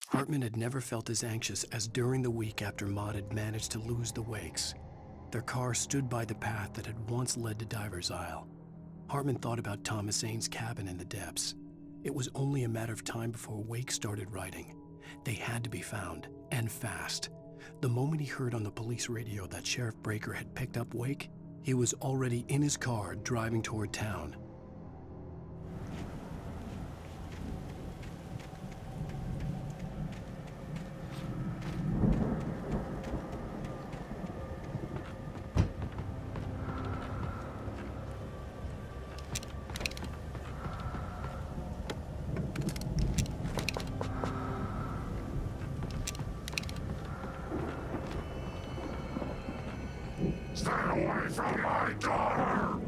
Hartman had never felt as anxious as during the week after Maud had managed to lose the Wakes. Their car stood by the path that had once led to Diver's Isle. Hartman thought about Thomas Zane's cabin in the depths. It was only a matter of time before Wake started writing. They had to be found, and fast. The moment he heard on the police radio that Sheriff Breaker had picked up Wake, he was already in his car driving toward town. Stay away from my daughter!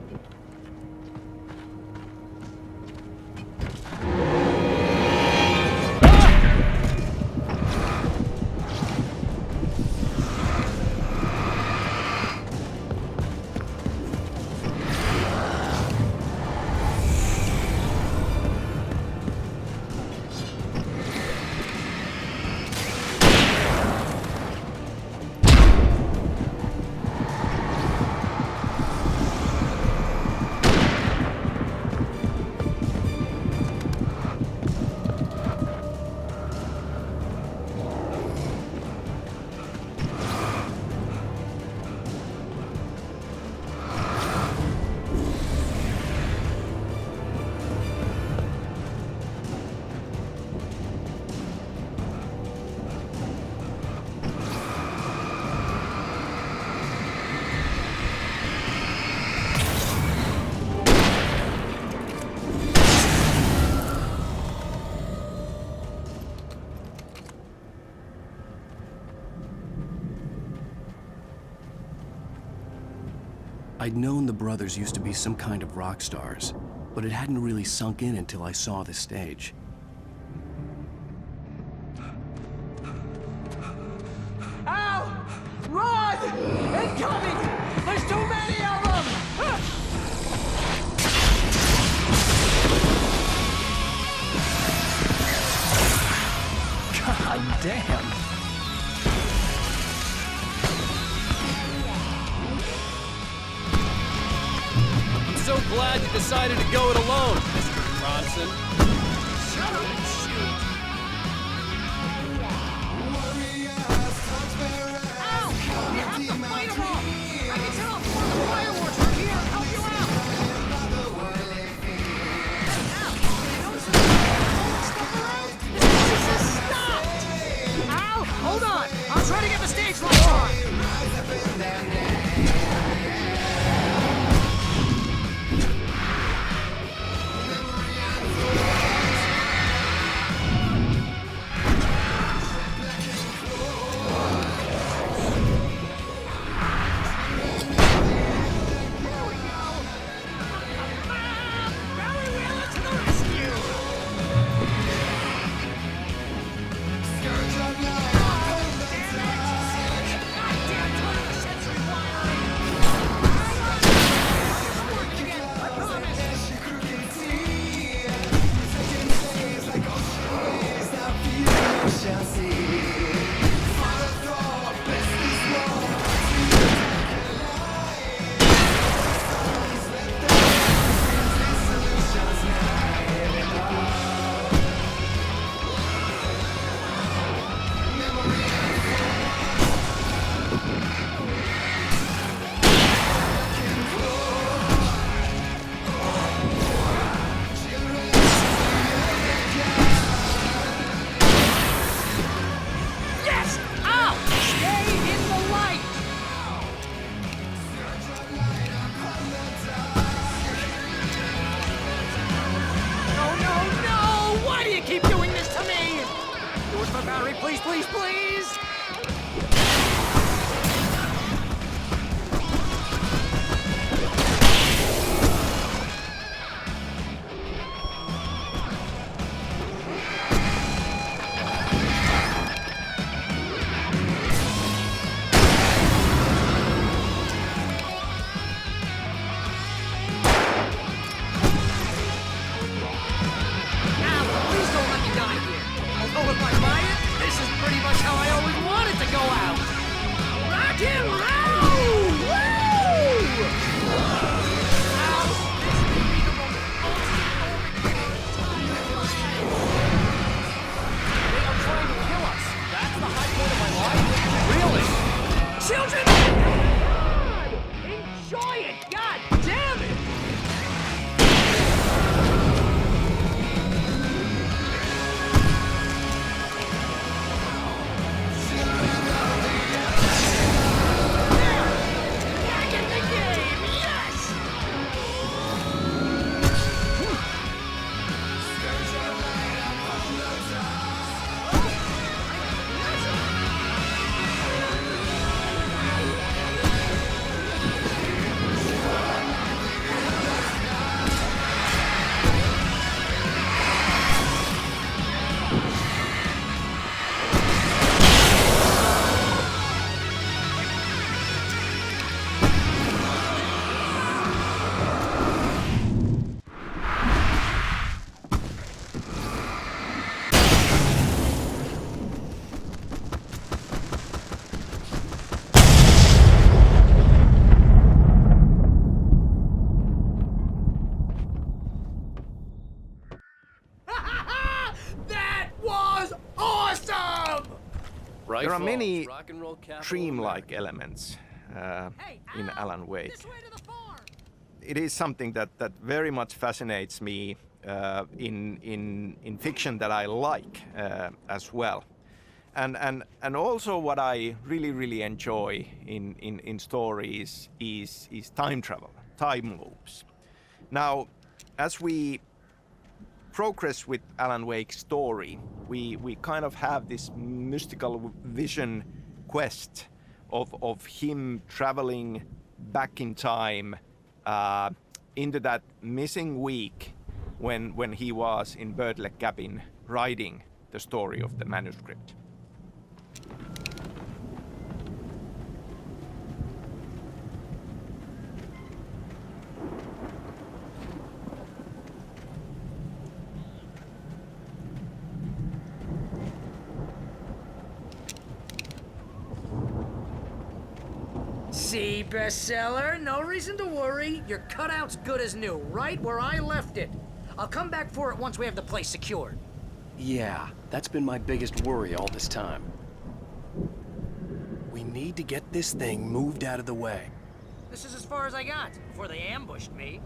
I'd known the brothers used to be some kind of rock stars, but it hadn't really sunk in until I saw the stage. Ow! Run! Incoming! There's too many of them! God damn! So glad you decided to go it alone, Mr. Bronson. Shut up and shoot! Ow! You have to fight them all! I can set off one of the fireworks from here and help you out! Ow! You notice there's stuff around? This place has stopped! Ow! Hold on! I'll try to get the stage lights on! Please, please, please! Now, please don't let me die here. Although if I buy it, Awesome! Right There are falls, many rock and roll capital of dreamlike America. elements Hey, in Al, Alan Wake. this way to the farm. It is something that very much fascinates me in fiction that I like as well. And also what I really enjoy in stories is time travel, time loops. Now, as we progress with Alan Wake's story, we kind of have this mystical vision quest of him traveling back in time into that missing week when he was in Birdleg cabin writing the story of the manuscript. See, bestseller? No reason to worry. Your cutout's good as new, right where I left it. I'll come back for it once we have the place secured. Yeah, that's been my biggest worry all this time. We need to get this thing moved out of the way. This is as far as I got before they ambushed me.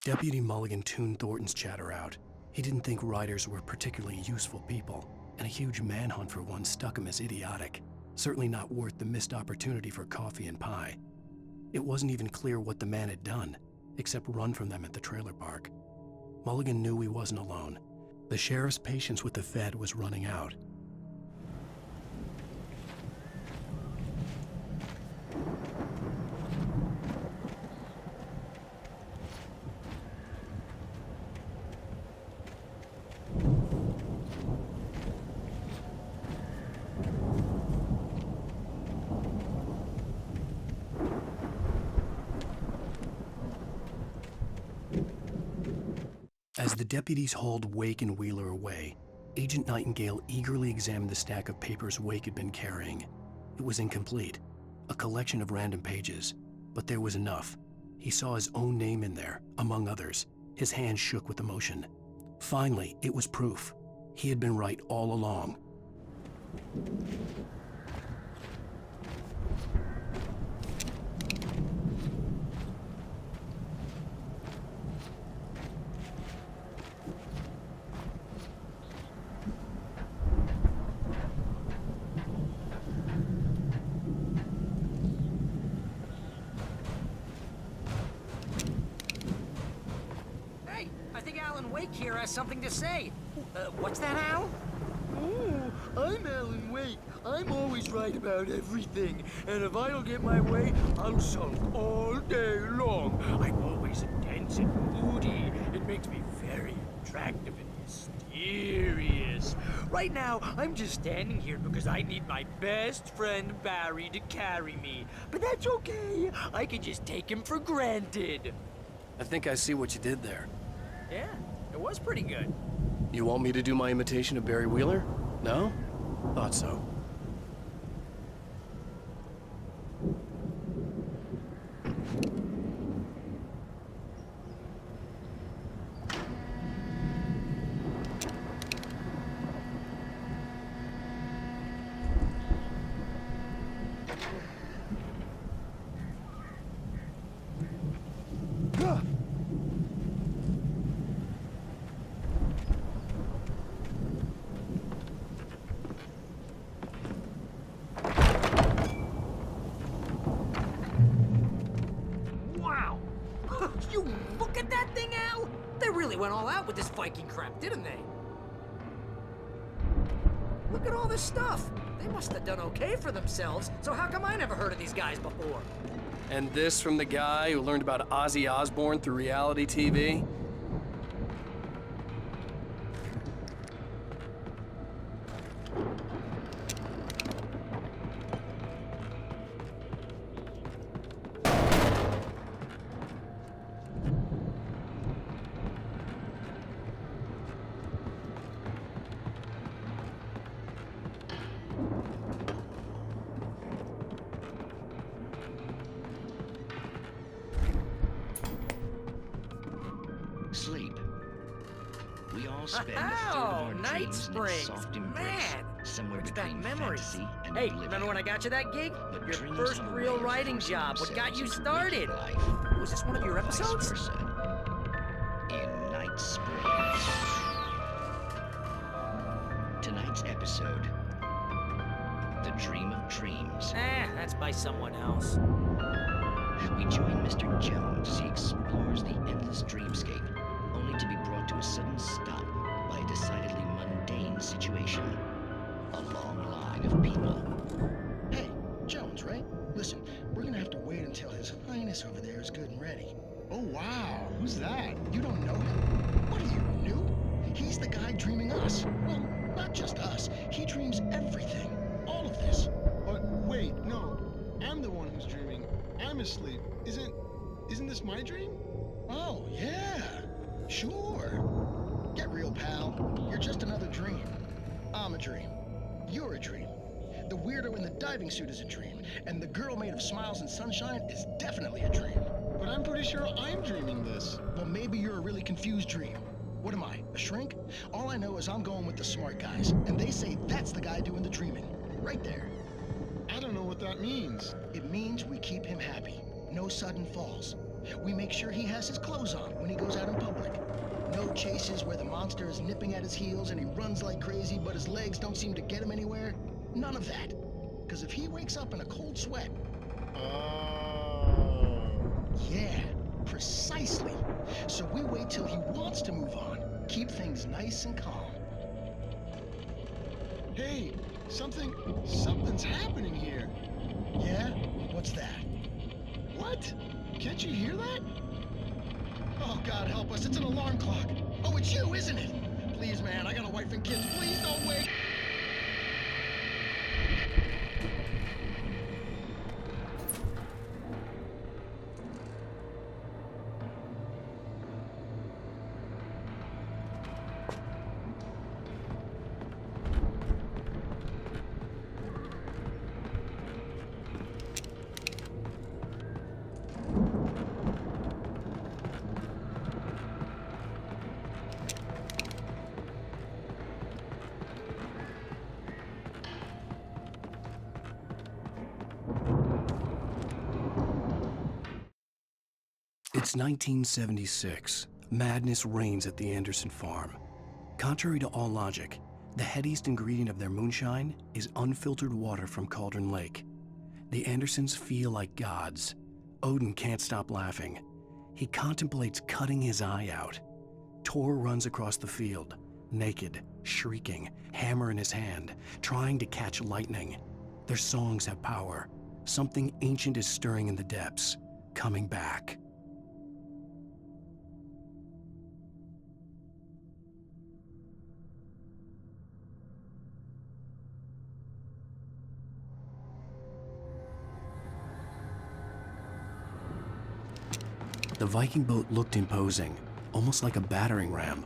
Deputy Mulligan tuned Thornton's chatter out. He didn't think writers were particularly useful people, and a huge manhunt for one stuck him as idiotic. Certainly not worth the missed opportunity for coffee and pie. It wasn't even clear what the man had done, except run from them at the trailer park. Mulligan knew he wasn't alone. The sheriff's patience with the Fed was running out. As the deputies hauled Wake and Wheeler away, Agent Nightingale eagerly examined the stack of papers Wake had been carrying. It was incomplete, a collection of random pages, but there was enough. He saw his own name in there, among others. His hands shook with emotion. Finally, it was proof. He had been right all along. Hey, I think Alan Wake here has something to say. What's that, Al? Oh, I'm Alan Wake. I'm always right about everything. And if I don't get my way, I'll sulk all day long. I'm always intense and moody. It makes me very attractive and mysterious. Right now, I'm just standing here because I need my best friend Barry to carry me. But that's okay. I can just take him for granted. I think I see what you did there. Yeah, it was pretty good. You want me to do my imitation of Barry Wheeler? No? Thought so. Wow! You look at that thing, Al! They really went all out with this Viking crap, didn't they? Look at all this stuff. They must have done okay for themselves, so how come I never heard of these guys before? And this from the guy who learned about Ozzy Osbourne through reality TV? sleep. We all spend a third of our Night dreams in its Springs. soft embrace, Man, somewhere brings back between memories. fantasy and Hey, oblivion. remember when I got you that gig? But Your dreams first have a real way of writing forcing job. What got you themselves into started? waking life, Was this one of your or vice episodes? versa. In Night Springs. Tonight's episode, The Dream of Dreams. That's by someone else. We join Mr. Jones as he explores the endless dreamscape, only to be brought to a sudden stop by a decidedly mundane situation. A long line of people. Hey, Jones, right? Listen, we're gonna have to wait until His Highness over there is good and ready. Oh, wow. Who's that? You don't know him? What are you, new? He's the guy dreaming us. Well, not just us. He dreams everything. All of this. But wait, no. I'm the one who's dreaming. I'm asleep. Isn't this my dream? Oh, yeah. Sure. Get real, pal. You're just another dream. I'm a dream. You're a dream. The weirdo in the diving suit is a dream. And the girl made of smiles and sunshine is definitely a dream. But I'm pretty sure I'm dreaming this. Well, maybe you're a really confused dream. What am I, a shrink? All I know is I'm going with the smart guys, and they say that's the guy doing the dreaming. Right there. I don't know what that means. It means we keep him happy. No sudden falls. We make sure he has his clothes on when he goes out in public. No chases where the monster is nipping at his heels and he runs like crazy, but his legs don't seem to get him anywhere. None of that. Because if he wakes up in a cold sweat... Oh. Yeah, precisely. So we wait till he wants to move on. Keep things nice and calm. Hey, something's happening here. Yeah? What's that? What? Can't you hear that? Oh, God help us, it's an alarm clock. Oh, it's you, isn't it? Please, man, I got a wife and kids. Please don't wait. It's 1976. Madness reigns at the Anderson farm. Contrary to all logic, the headiest ingredient of their moonshine is unfiltered water from Cauldron Lake. The Andersons feel like gods. Odin can't stop laughing. He contemplates cutting his eye out. Tor runs across the field, naked, shrieking, hammer in his hand, trying to catch lightning. Their songs have power. Something ancient is stirring in the depths, coming back. The Viking boat looked imposing, almost like a battering ram.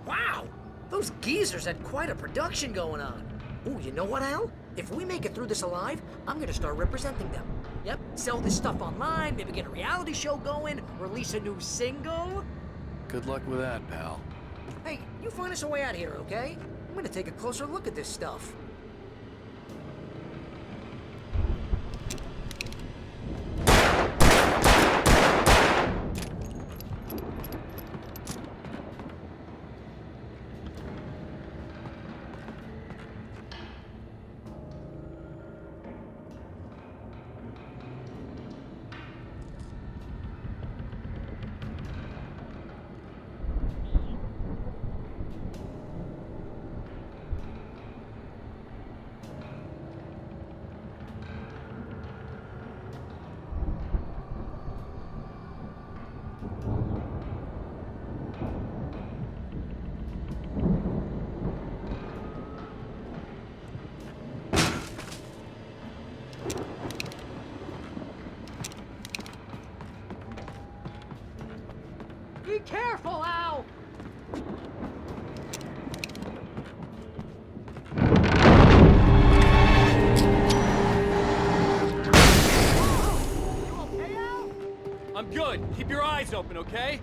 Wow! Those geezers had quite a production going on. Ooh, you know what, Al? If we make it through this alive, I'm gonna start representing them. Yep, sell this stuff online, maybe get a reality show going, release a new single. Good luck with that, pal. Hey, you find us a way out here, okay? I'm gonna take a closer look at this stuff. Be careful, Al! You okay, Al? I'm good. Keep your eyes open, okay?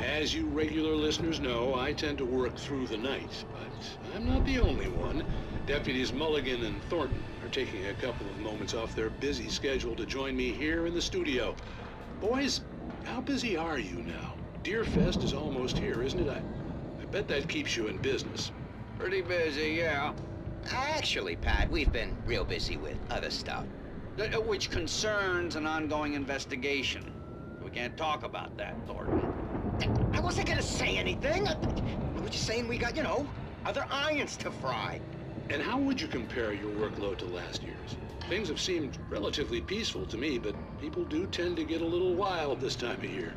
As you regular listeners know, I tend to work through the night, but I'm not the only one. Deputies Mulligan and Thornton are taking a couple of moments off their busy schedule to join me here in the studio. Boys, how busy are you now? Deerfest is almost here, isn't it? I bet that keeps you in business. Pretty busy, yeah. Actually, Pat, we've been real busy with other stuff, which concerns an ongoing investigation. We can't talk about that, Thornton. I wasn't gonna say anything. I was just saying we got, you know, other irons to fry. And how would you compare your workload to last year's? Things have seemed relatively peaceful to me, but people do tend to get a little wild this time of year.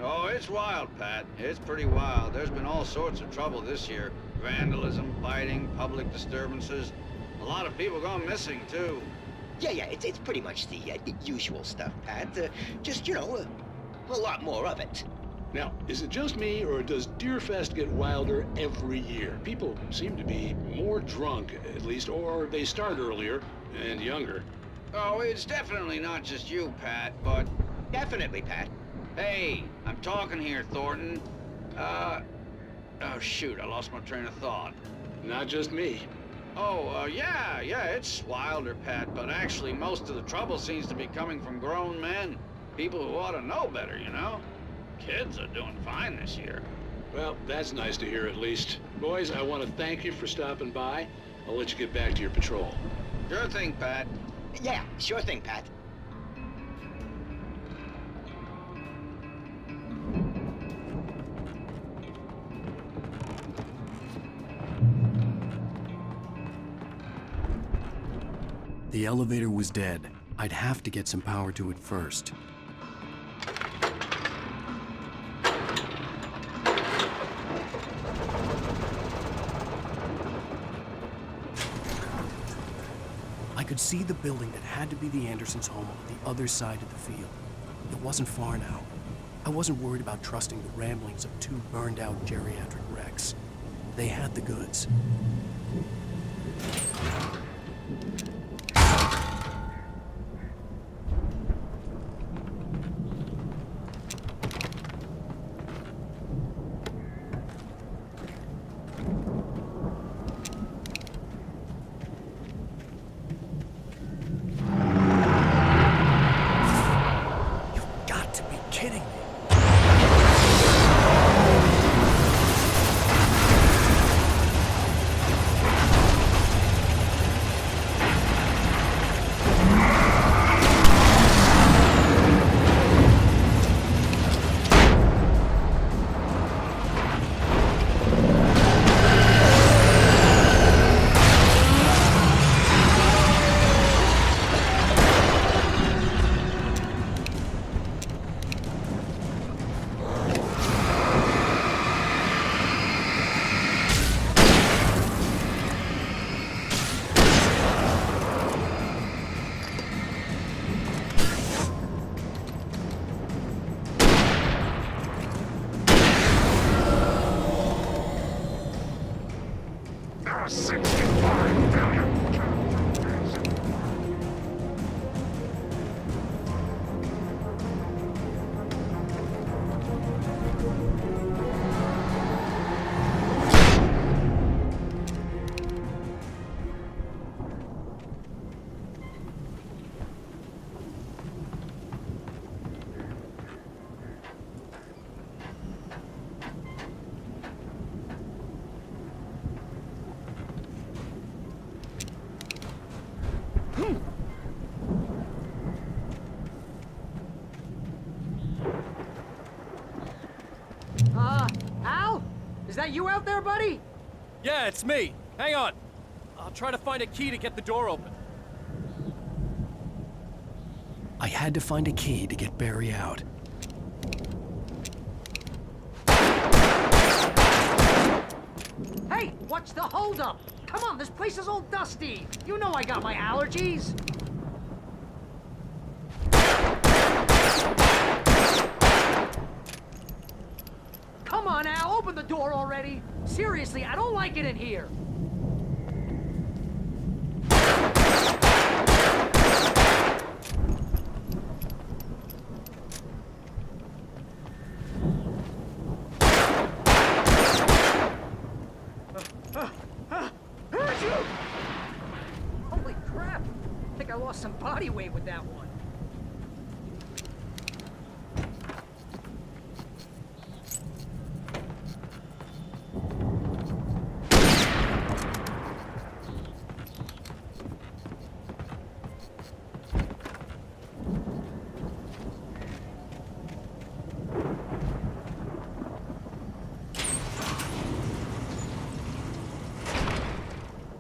Oh, it's wild, Pat. It's pretty wild. There's been all sorts of trouble this year. Vandalism, fighting, public disturbances. A lot of people gone missing, too. Yeah, it's pretty much the usual stuff, Pat. Just, you know, a lot more of it. Now, is it just me, or does Deerfest get wilder every year? People seem to be more drunk, at least, or they start earlier and younger. Oh, it's definitely not just you, Pat, but... Definitely, Pat. Hey, I'm talking here, Thornton. Oh, shoot, I lost my train of thought. Not just me. Oh, yeah, it's wilder, Pat, but actually most of the trouble seems to be coming from grown men. People who ought to know better, you know? Kids are doing fine this year. Well, that's nice to hear at least. Boys, I want to thank you for stopping by. I'll let you get back to your patrol. Sure thing, Pat. Yeah, sure thing, Pat. The elevator was dead. I'd have to get some power to it first. I could see the building that had to be the Andersons' home on the other side of the field. It wasn't far now. I wasn't worried about trusting the ramblings of two burned-out geriatric wrecks. They had the goods. Al? Is that you out there, buddy? Yeah, it's me. Hang on. I'll try to find a key to get the door open. I had to find a key to get Barry out. Hey, what's the holdup? Come on, this place is all dusty. You know I got my allergies. Come on, Al, open the door already. Seriously, I don't like it in here. Holy crap! I think I lost some body weight with that one.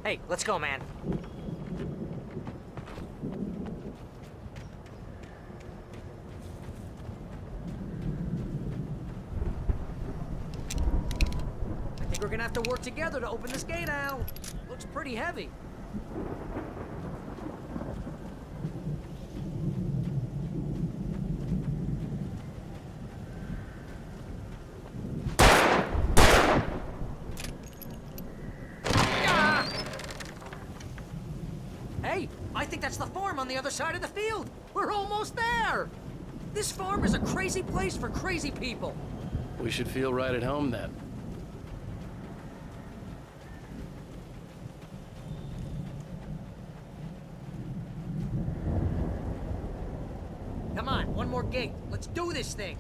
Hey, let's go, man. I think we're gonna have to work together to open this gate, Al. Looks pretty heavy. Hey, I think that's the farm on the other side of the field. We're almost there. This farm is a crazy place for crazy people. We should feel right at home then. Come on, one more gate. Let's do this thing.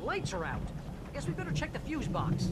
Lights are out. Guess we better check the fuse box.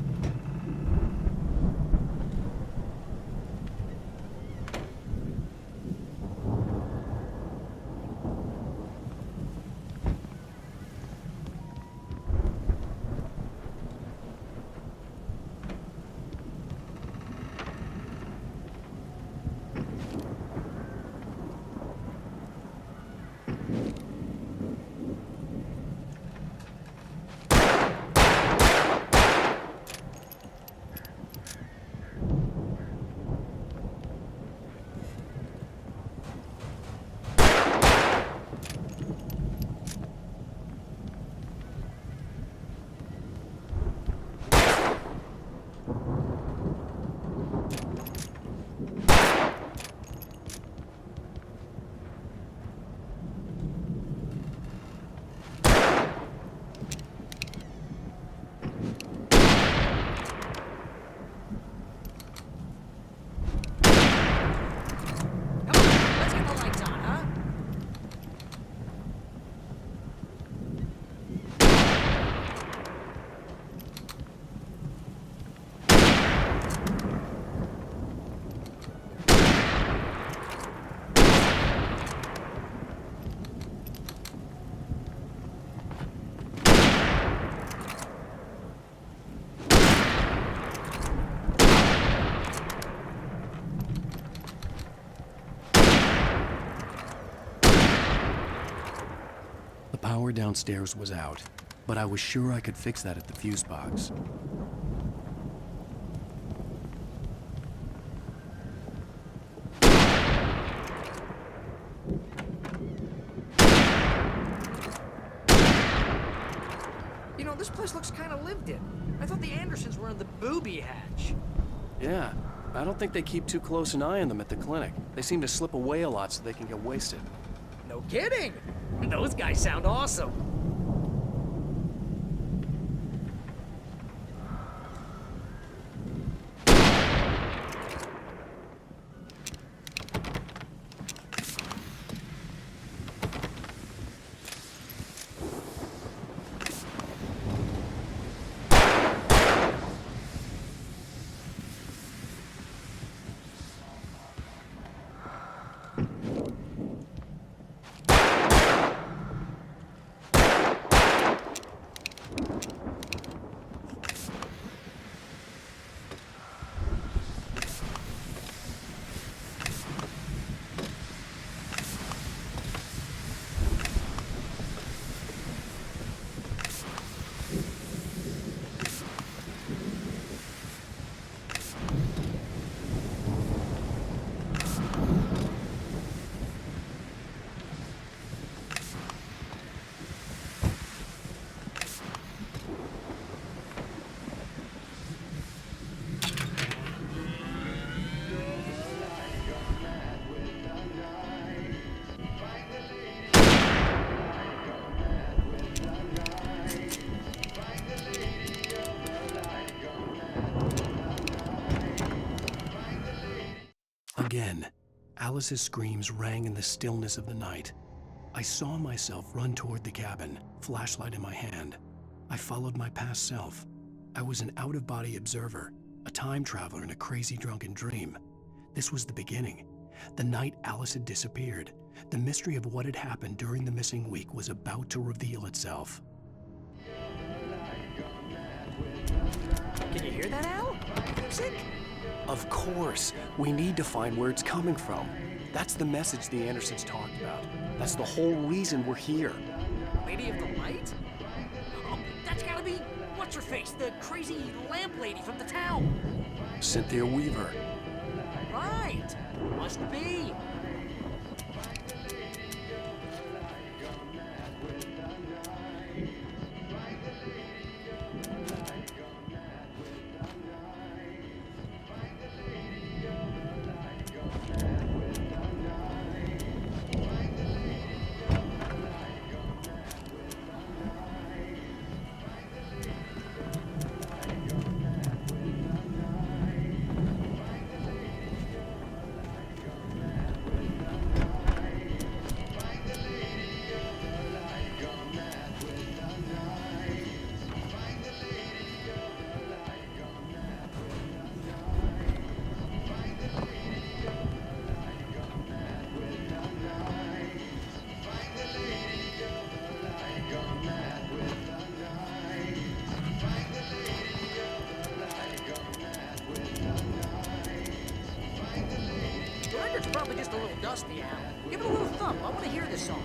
The power downstairs was out, but I was sure I could fix that at the fuse box. You know, this place looks kind of lived in. I thought the Andersons were in the booby hatch. Yeah, I don't think they keep too close an eye on them at the clinic. They seem to slip away a lot so they can get wasted. No kidding! Those guys sound awesome. Again, Alice's screams rang in the stillness of the night. I saw myself run toward the cabin, flashlight in my hand. I followed my past self. I was an out-of-body observer, a time traveler in a crazy drunken dream. This was the beginning. The night Alice had disappeared. The mystery of what had happened during the missing week was about to reveal itself. Can you hear that, Al? Music? Of course. We need to find where it's coming from. That's the message the Andersons talked about. That's the whole reason we're here. Lady of the Light? Oh, that's gotta be... what's-her-face? The crazy lamp lady from the town. Cynthia Weaver. Right. Must be. It's probably just a little dusty, Al. Give it a little thump. I want to hear this song.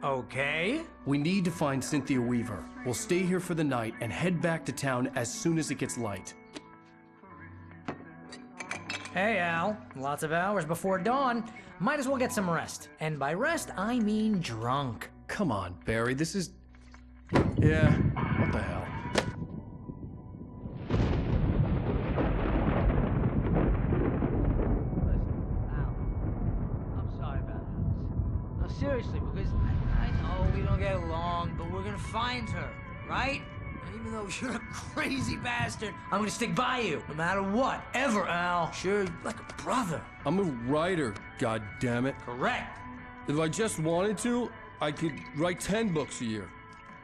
Okay. We need to find Cynthia Weaver. We'll stay here for the night and head back to town as soon as it gets light. Hey, Al. Lots of hours before dawn. Might as well get some rest. And by rest, I mean drunk. Come on, Barry, this is... Yeah, what the hell? get along, but we're gonna find her, right? And even though you're a crazy bastard, I'm gonna stick by you, no matter what, ever, Al. Sure, you're like a brother. I'm a writer, goddammit. Correct. If I just wanted to, I could write 10 books a year.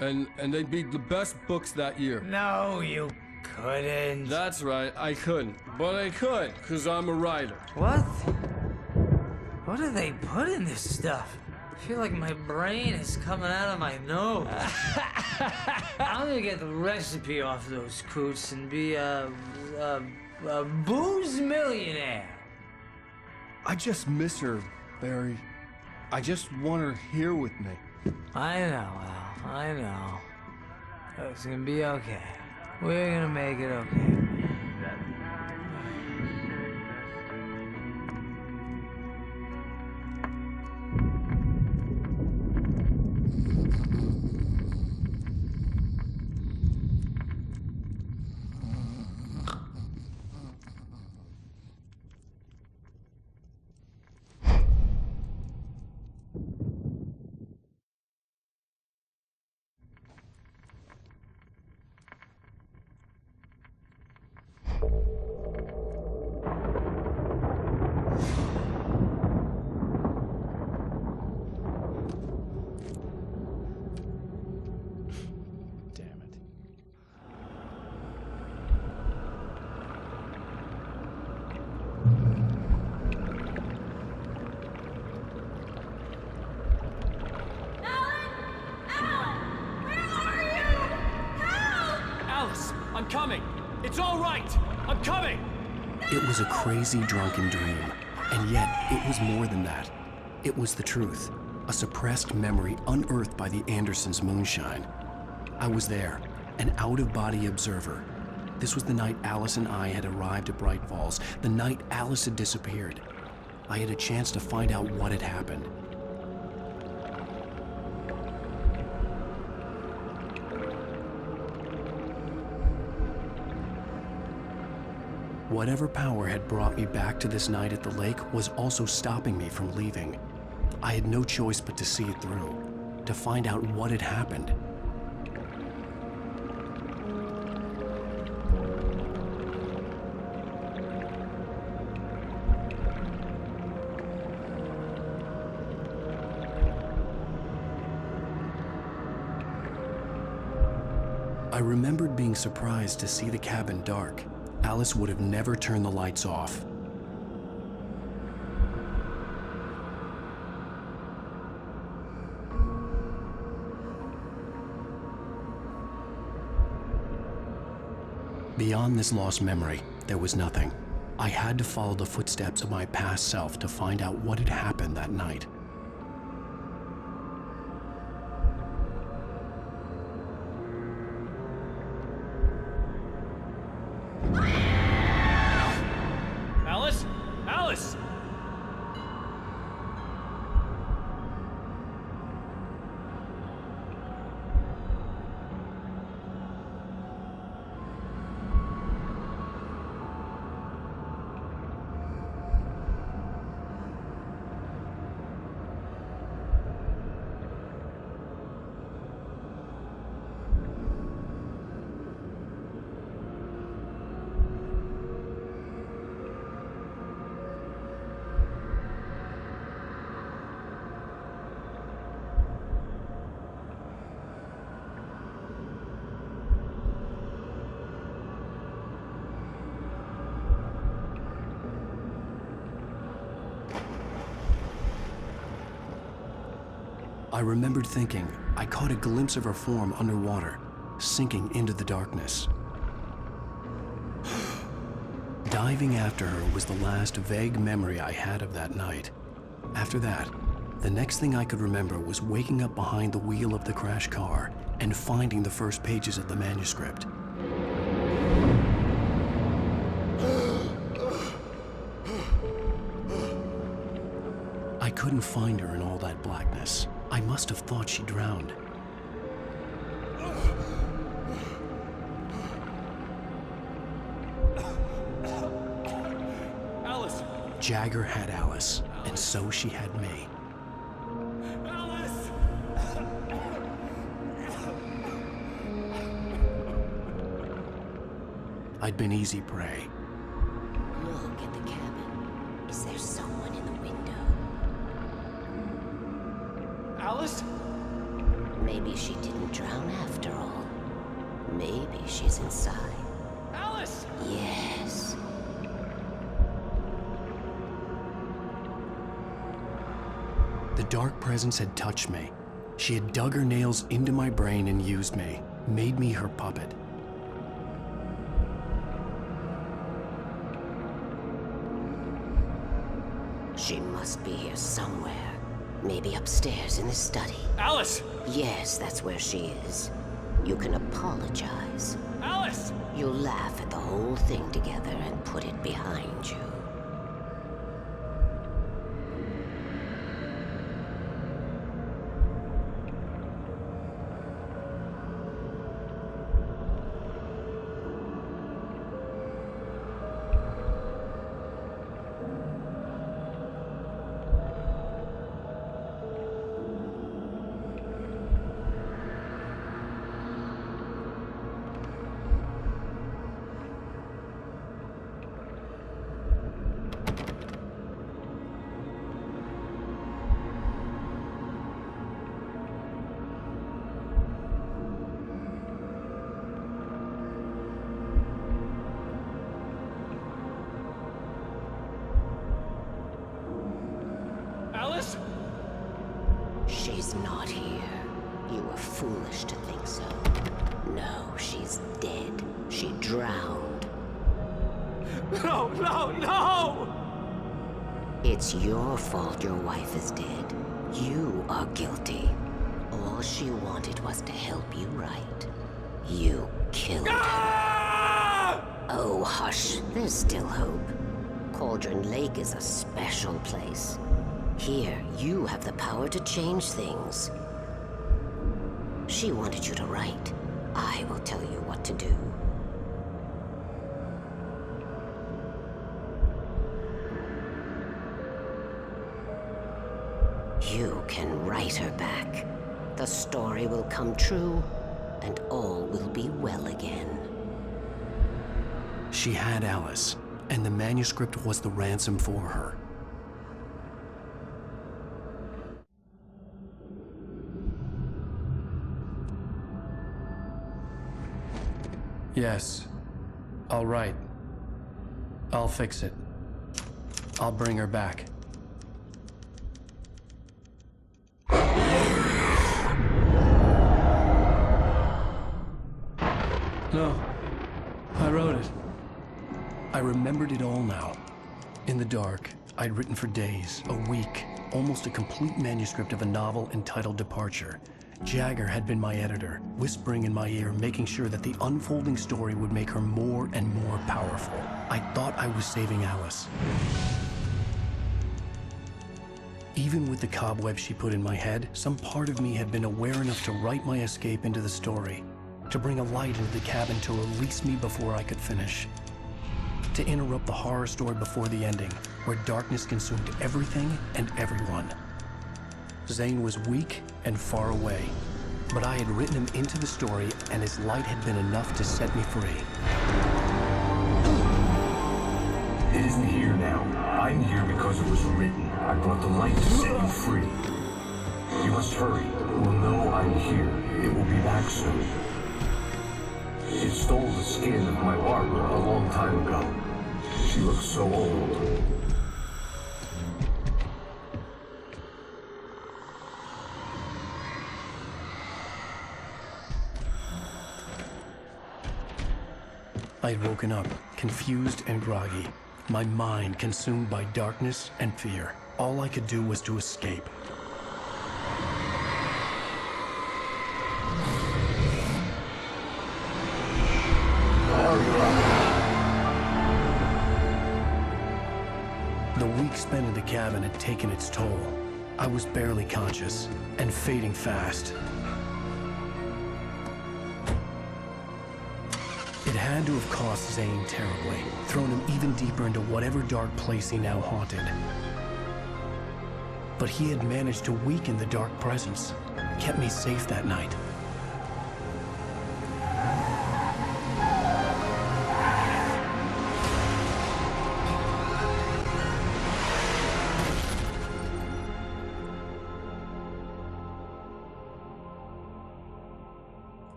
And they'd be the best books that year. No, you couldn't. That's right, I couldn't. But I could, because I'm a writer. What? What do they put in this stuff? I feel like my brain is coming out of my nose. I'm gonna get the recipe off those coots and be a booze millionaire. I just miss her, Barry. I just want her here with me. I know, Al. I know. It's gonna be okay. We're gonna make it okay. I'm coming! It's all right! I'm coming! It was a crazy, drunken dream, and yet it was more than that. It was the truth, a suppressed memory unearthed by the Andersons' moonshine. I was there, an out-of-body observer. This was the night Alice and I had arrived at Bright Falls, the night Alice had disappeared. I had a chance to find out what had happened. Whatever power had brought me back to this night at the lake was also stopping me from leaving. I had no choice but to see it through, to find out what had happened. I remembered being surprised to see the cabin dark. Alice would have never turned the lights off. Beyond this lost memory, there was nothing. I had to follow the footsteps of my past self to find out what had happened that night. Alice? Alice! I remembered thinking I caught a glimpse of her form underwater, sinking into the darkness. Diving after her was the last vague memory I had of that night. After that, the next thing I could remember was waking up behind the wheel of the crashed car and finding the first pages of the manuscript. I couldn't find her in all that blackness. I must have thought she drowned. Alice! Jagger had Alice, and so she had me. Alice! I'd been easy prey. Look at the cabin. Is there someone in the window? Alice? Maybe she didn't drown after all. Maybe she's inside. Alice! Yes. The dark presence had touched me. She had dug her nails into my brain and used me, made me her puppet. She must be here somewhere. Maybe upstairs in the study. Alice! Yes, that's where she is. You can apologize. Alice! You'll laugh at the whole thing together and put it behind you. Alice? She's not here. You were foolish to think so. No, she's dead. She drowned. No, no, no! It's your fault your wife is dead. You are guilty. All she wanted was to help you right. You killed her. Oh, hush. There's still hope. Cauldron Lake is a special place. Here, you have the power to change things. She wanted you to write. I will tell you what to do. You can write her back. The story will come true, and all will be well again. She had Alice, and the manuscript was the ransom for her. Yes. All right. I'll fix it. I'll bring her back. No. I wrote it. I remembered it all now. In the dark, I'd written for days, a week, almost a complete manuscript of a novel entitled Departure. Jagger had been my editor, whispering in my ear, making sure that the unfolding story would make her more and more powerful. I thought I was saving Alice. Even with the cobweb she put in my head, some part of me had been aware enough to write my escape into the story, to bring a light into the cabin to release me before I could finish, to interrupt the horror story before the ending, where darkness consumed everything and everyone. Zane was weak and far away, but I had written him into the story, and his light had been enough to set me free. It isn't here now. I'm here because it was written. I brought the light to set you free. You must hurry. It will know I'm here. It will be back soon. It stole the skin of my armor a long time ago. She looks so old. I'd woken up, confused and groggy, my mind consumed by darkness and fear. All I could do was to escape. The week spent in the cabin had taken its toll. I was barely conscious, and fading fast. It had to have cost Zane terribly, thrown him even deeper into whatever dark place he now haunted. But he had managed to weaken the dark presence, kept me safe that night.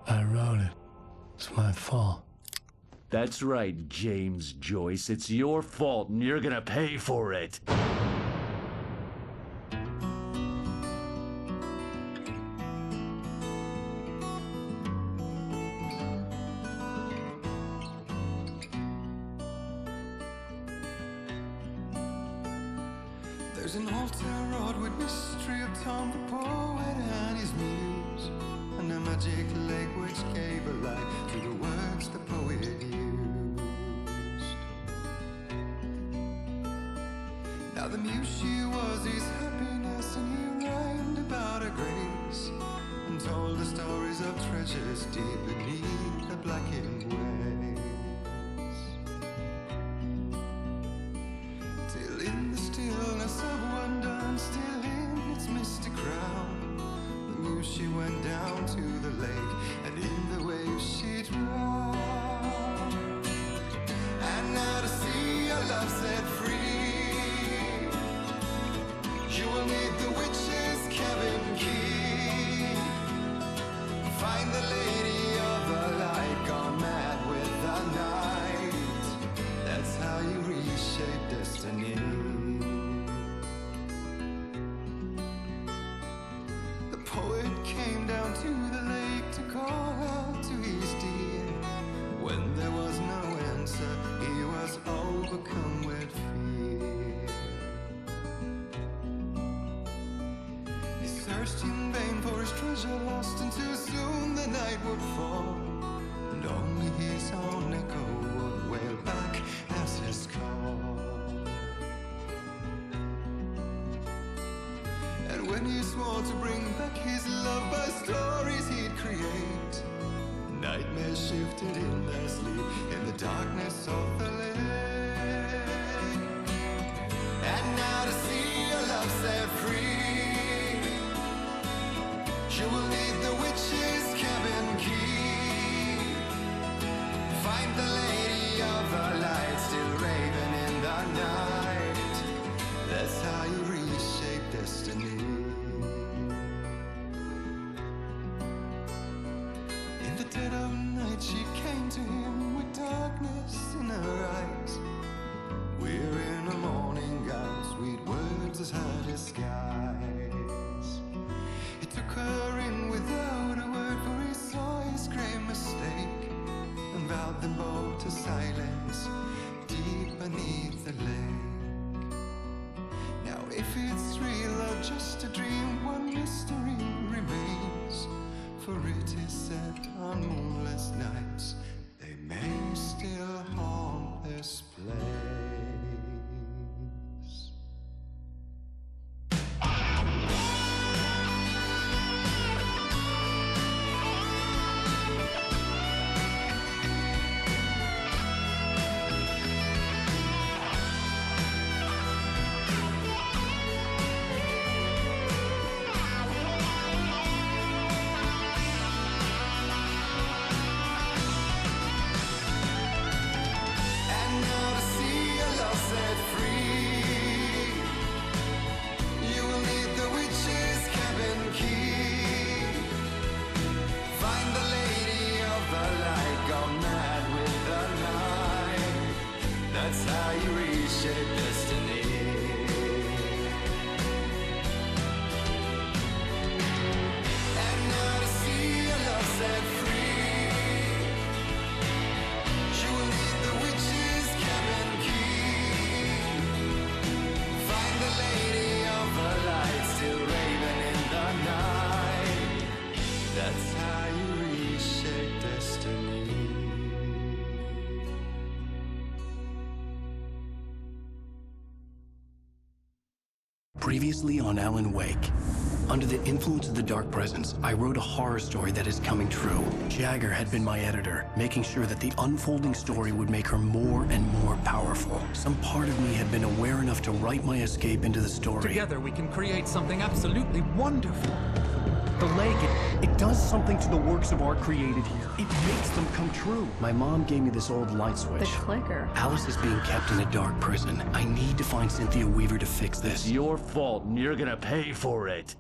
I wrote it. It's my fault. That's right, James Joyce. It's your fault, and you're gonna pay for it. There's an old town road with mystery of Tom the poet and his muse, and a magic lake which gave a light to the words the poet used. Now the muse she was his happiness, and he rhymed about her grace, and told the stories of treasures deep beneath the blackened waves. Till in the stillness of wonder, and still in its misty crown, the muse she went down to the lake, and in the waves she drowned. And now to see your love set free, you will need the witch's cabin key. Find the lady of the light, gone mad with the night. That's how you reshape destiny. The poet came down to the lake to call out to his dear. When there was no answer, he was overcome with fear. He searched in vain for his treasure lost, and too soon the night would fall, and only his own echo would wail back as his call. And when he swore to bring back his love by stories he'd create, nightmares shifted in their sleep in the darkness of the lake. And now to see your love set free, you will need the witch's cabin key. Find the lady of the light, still raving in the night. That's how you reshape destiny. In the dead of night she came to him with darkness in her eyes. We're in a morning gown, sweet words as hard as skies. He took her in without a word, for he saw his grave mistake, and vowed them both to silence deep beneath the lake. Now if it's real or just a dream, one mystery remains, for it is said on moonless nights they may still haunt this place. That's how you reshape destiny. And now to see your love set free, you will need the witch's cabin key. Find the lady of the light, still raving in the night. That's how you reshape destiny. Previously on Alan Wake. Under the influence of the dark presence, I wrote a horror story that is coming true. Jagger had been my editor, making sure that the unfolding story would make her more and more powerful. Some part of me had been aware enough to write my escape into the story. Together we can create something absolutely wonderful. The lake, it does something to the works of art created here. It makes them come true. My mom gave me this old light switch. The clicker. Alice is being kept in a dark prison. I need to find Cynthia Weaver to fix this. It's your fault, and you're gonna pay for it.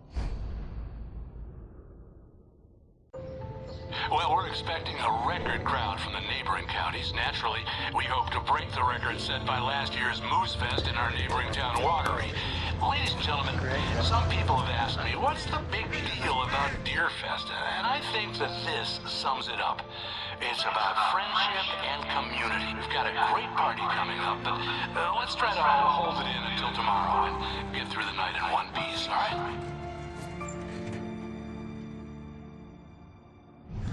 Well, we're expecting a record crowd from the neighboring counties. Naturally, we hope to break the record set by last year's Muse Fest in our neighboring town, Watery. Ladies and gentlemen, some people have asked me, what's the big deal about Deer Fest? And I think that this sums it up. It's about friendship and community. We've got a great party coming up, but let's try to hold it in until tomorrow and get through the night in one piece, all right?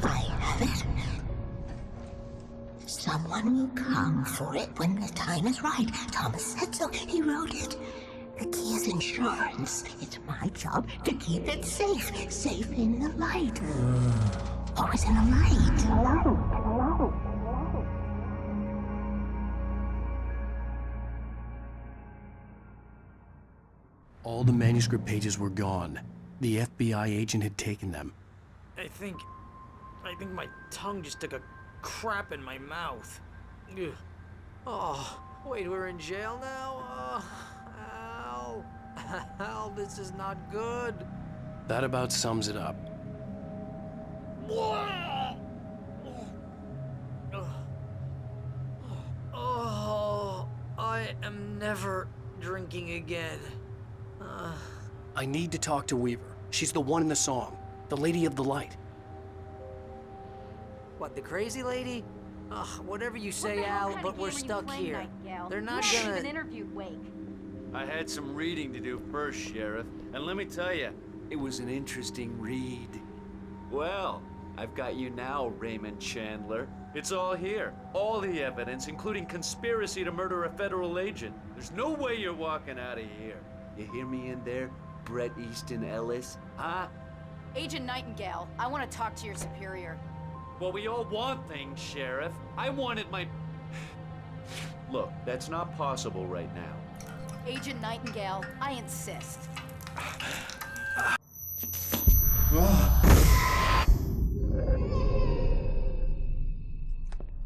I have it. Someone will come for it when the time is right. Thomas said so. He wrote it. The key is insurance. It's my job to keep it safe. Safe in the light. Always in the light. All the manuscript pages were gone. The FBI agent had taken them. I think my tongue just took a crap in my mouth. Ugh. Oh, wait, we're in jail now? Al. Al, this is not good. That about sums it up. Oh, I am never drinking again. I need to talk to Weaver. She's the one in the song. The Lady of the Light. What, the crazy lady? Ugh, whatever you say, Al, but we're stuck here. They're not gonna... even interviewed Wake. I had some reading to do first, Sheriff, and let me tell you, it was an interesting read. Well, I've got you now, Raymond Chandler. It's all here. All the evidence, including conspiracy to murder a federal agent. There's no way you're walking out of here. You hear me in there, Bret Easton Ellis? Huh? Agent Nightingale, I want to talk to your superior. Well, we all want things, Sheriff. I wanted my... Look, that's not possible right now. Agent Nightingale, I insist.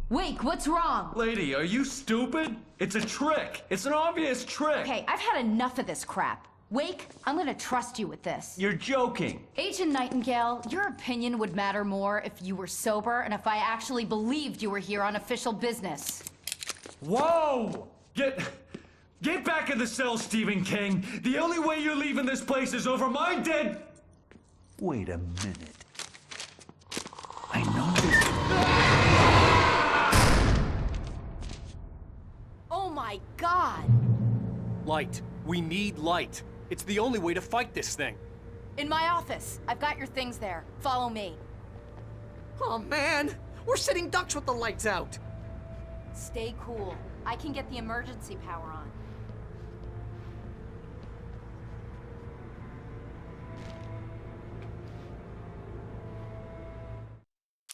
Wake, what's wrong? Lady, are you stupid? It's a trick. It's an obvious trick. Okay, I've had enough of this crap. Wake, I'm gonna trust you with this. You're joking. Agent Nightingale, your opinion would matter more if you were sober and if I actually believed you were here on official business. Whoa! Get back in the cell, Stephen King. The only way you're leaving this place is over my dead... Wait a minute. I know this... Oh my God! Light. We need light. It's the only way to fight this thing. In my office. I've got your things there. Follow me. Oh man, we're sitting ducks with the lights out. Stay cool. I can get the emergency power on.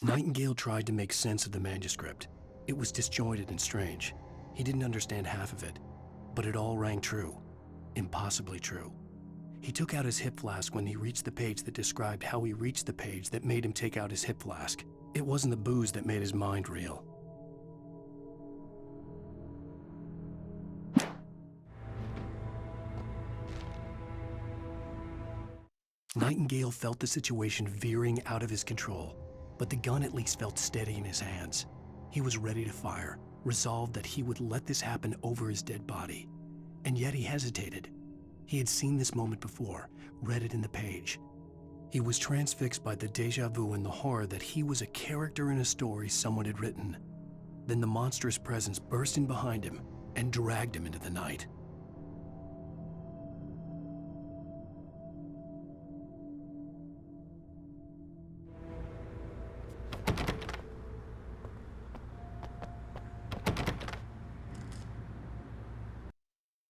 Nightingale tried to make sense of the manuscript. It was disjointed and strange. He didn't understand half of it, but it all rang true. Impossibly true. He took out his hip flask when he reached the page that described how he reached the page that made him take out his hip flask. It wasn't the booze that made his mind reel. Nightingale felt the situation veering out of his control, but the gun at least felt steady in his hands. He was ready to fire, resolved that he would let this happen over his dead body. And yet he hesitated. He had seen this moment before, read it in the page. He was transfixed by the déjà vu and the horror that he was a character in a story someone had written. Then the monstrous presence burst in behind him and dragged him into the night.